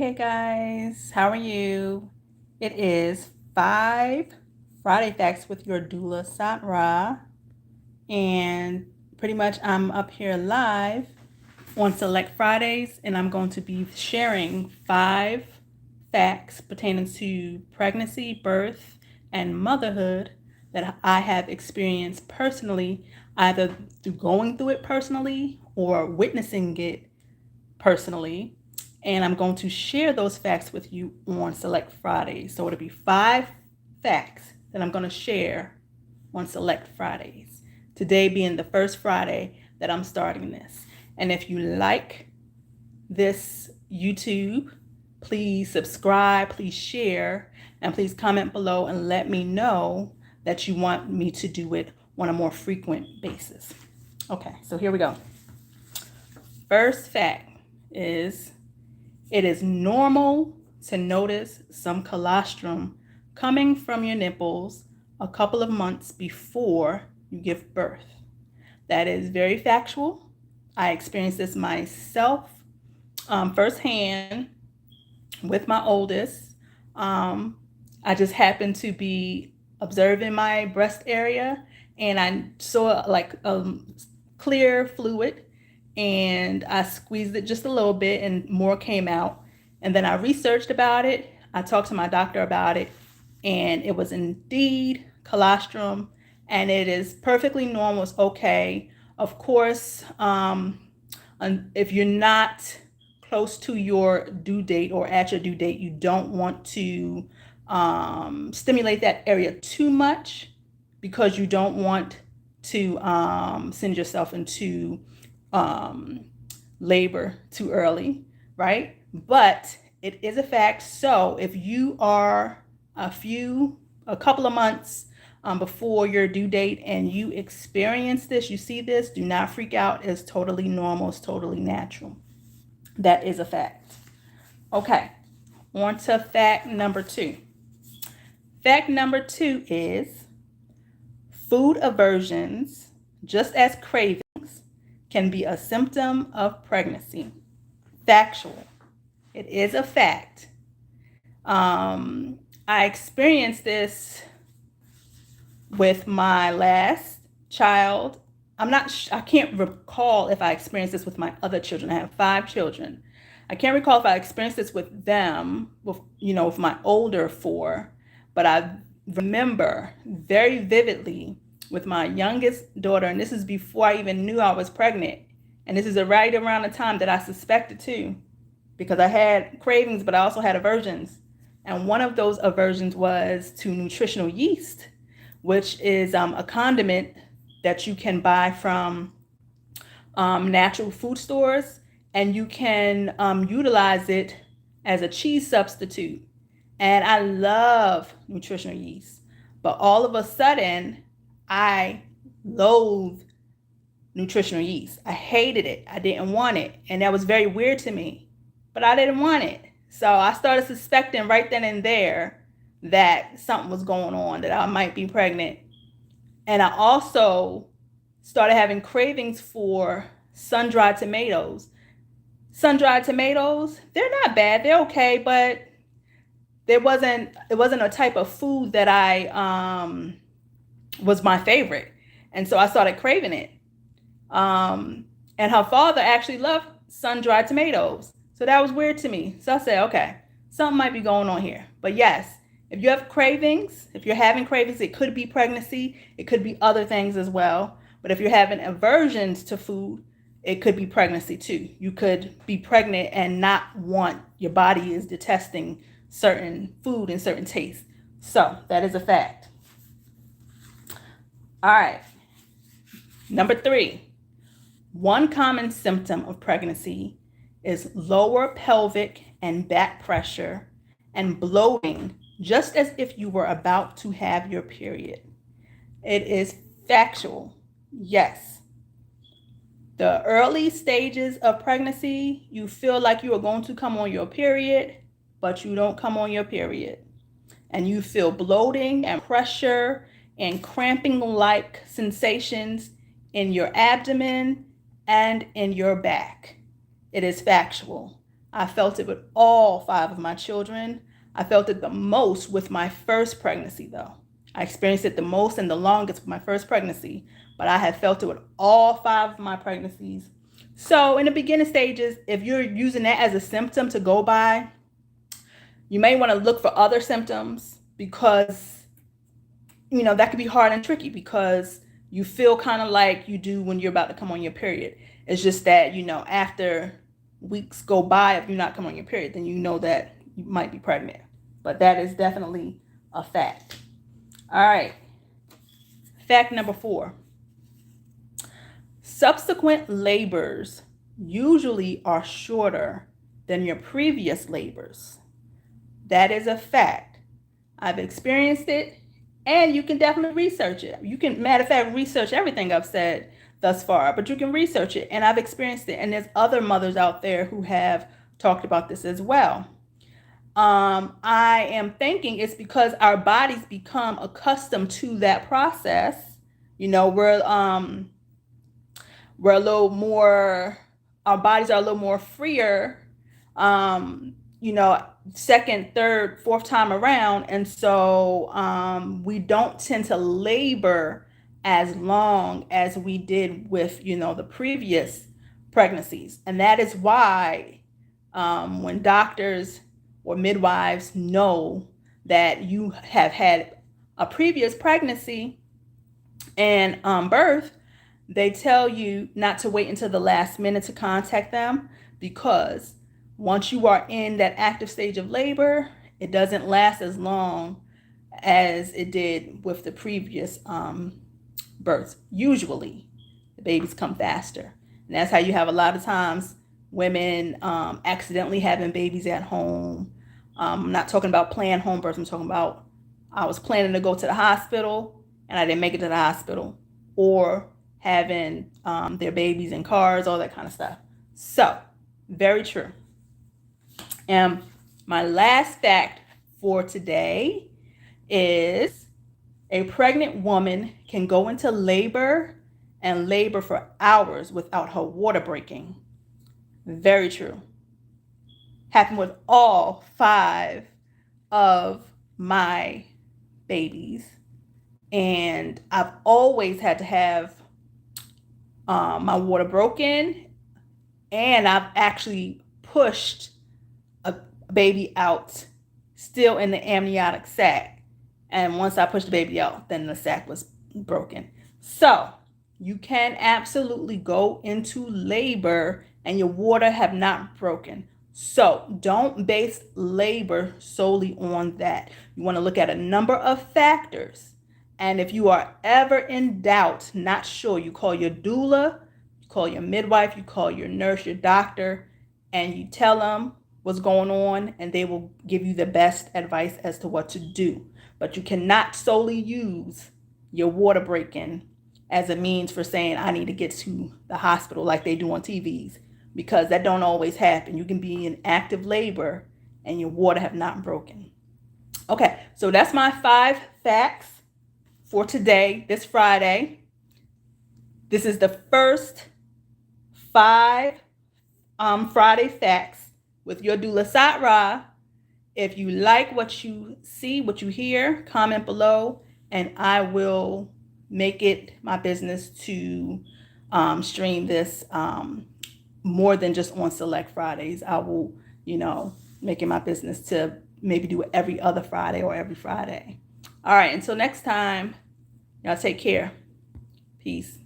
Hey guys, how are you? It is 5 Friday Facts with your doula Satra, and pretty much I'm up here live on Select Fridays, and I'm going to be sharing 5 facts pertaining to pregnancy, birth, and motherhood that I have experienced personally, either through going through it personally or witnessing it personally. And I'm going to share those facts with you on Select Fridays. So it'll be 5 facts that I'm going to share on Select Fridays. Today being the first Friday that I'm starting this. And if you like this YouTube, please subscribe, please share, and please comment below and let me know that you want me to do it on a more frequent basis. Okay, so here we go. First fact is it is normal to notice some colostrum coming from your nipples a couple of months before you give birth. That is very factual. I experienced this myself firsthand with my oldest. I just happened to be observing my breast area, and I saw like clear fluid, and I squeezed it just a little bit and more came out. And then I researched about it. I talked to my doctor about it, and it was indeed colostrum, and it is perfectly normal. It's okay. Of course, if you're not close to your due date or at your due date, you don't want to stimulate that area too much, because you don't want to send yourself into labor too early, right? But it is a fact. So if you are a couple of months before your due date and you experience this, you see this, do not freak out. It's totally normal. It's totally natural. That is a fact. Okay, on to fact number 2. Fact number 2 is food aversions, just as cravings, can be a symptom of pregnancy. Factual. It is a fact. I experienced this with my last child. I can't recall if I experienced this with my other children. I have 5 children. I can't recall if I experienced this with them, with my older 4, but I remember very vividly with my youngest daughter, and this is before I even knew I was pregnant. And this is right around the time that I suspected too, because I had cravings, but I also had aversions. And one of those aversions was to nutritional yeast, which is a condiment that you can buy from natural food stores, and you can utilize it as a cheese substitute. And I love nutritional yeast, but all of a sudden, I loathe nutritional yeast. I hated it. I didn't want it. And that was very weird to me, but I didn't want it. So I started suspecting right then and there that something was going on, that I might be pregnant. And I also started having cravings for sun-dried tomatoes. Sun-dried tomatoes, they're not bad. They're okay, but it wasn't a type of food that I was my favorite. And so I started craving it. And her father actually loved sun-dried tomatoes. So that was weird to me. So I said, okay, something might be going on here. But yes, if you have cravings, if you're having cravings, it could be pregnancy. It could be other things as well. But if you're having aversions to food, it could be pregnancy too. You could be pregnant and not want, your body is detesting certain food and certain tastes. So that is a fact. All right. Number 3. One common symptom of pregnancy is lower pelvic and back pressure and bloating, just as if you were about to have your period. It is factual. Yes. The early stages of pregnancy, you feel like you are going to come on your period, but you don't come on your period. And you feel bloating and pressure and cramping-like sensations in your abdomen and in your back. It is factual. I felt it with all 5 of my children. I felt it the most with my first pregnancy, though. I experienced it the most and the longest with my first pregnancy, but I have felt it with all 5 of my pregnancies. So in the beginning stages, if you're using that as a symptom to go by, you may want to look for other symptoms, because, that could be hard and tricky, because you feel kind of like you do when you're about to come on your period. It's just that, after weeks go by, if you're not coming on your period, then you know that you might be pregnant. But that is definitely a fact. All right. Fact number 4. Subsequent labors usually are shorter than your previous labors. That is a fact. I've experienced it, and you can definitely research it. You can, matter of fact, research everything I've said thus far, but you can research it, and I've experienced it, and there's other mothers out there who have talked about this as well. I am thinking it's because our bodies become accustomed to that process. We're a little more, our bodies are a little more freer, second, third, fourth time around. And so we don't tend to labor as long as we did with, the previous pregnancies. And that is why when doctors or midwives know that you have had a previous pregnancy and birth, they tell you not to wait until the last minute to contact them, because once you are in that active stage of labor, it doesn't last as long as it did with the previous births. Usually, the babies come faster. And that's how you have a lot of times women accidentally having babies at home. I'm not talking about planned home births. I'm talking about I was planning to go to the hospital and I didn't make it to the hospital, or having their babies in cars, all that kind of stuff. So, very true. And my last fact for today is a pregnant woman can go into labor and labor for hours without her water breaking. Very true. Happened with all 5 of my babies. And I've always had to have my water broken, and I've actually pushed a baby out still in the amniotic sac. And once I pushed the baby out, then the sac was broken. So you can absolutely go into labor and your water have not broken. So don't base labor solely on that. You want to look at a number of factors. And if you are ever in doubt, not sure, you call your doula, you call your midwife, you call your nurse, your doctor, and you tell them what's going on, and they will give you the best advice as to what to do. But you cannot solely use your water breaking as a means for saying, I need to get to the hospital like they do on TVs, because that don't always happen. You can be in active labor and your water have not broken. Okay, so that's my 5 facts for today, this Friday. This is the first 5 Friday facts with your doula Sat-Ra. If you like what you see, what you hear, comment below, and I will make it my business to stream this more than just on select Fridays. I will, make it my business to maybe do it every other Friday or every Friday. All right, until next time, y'all take care. Peace.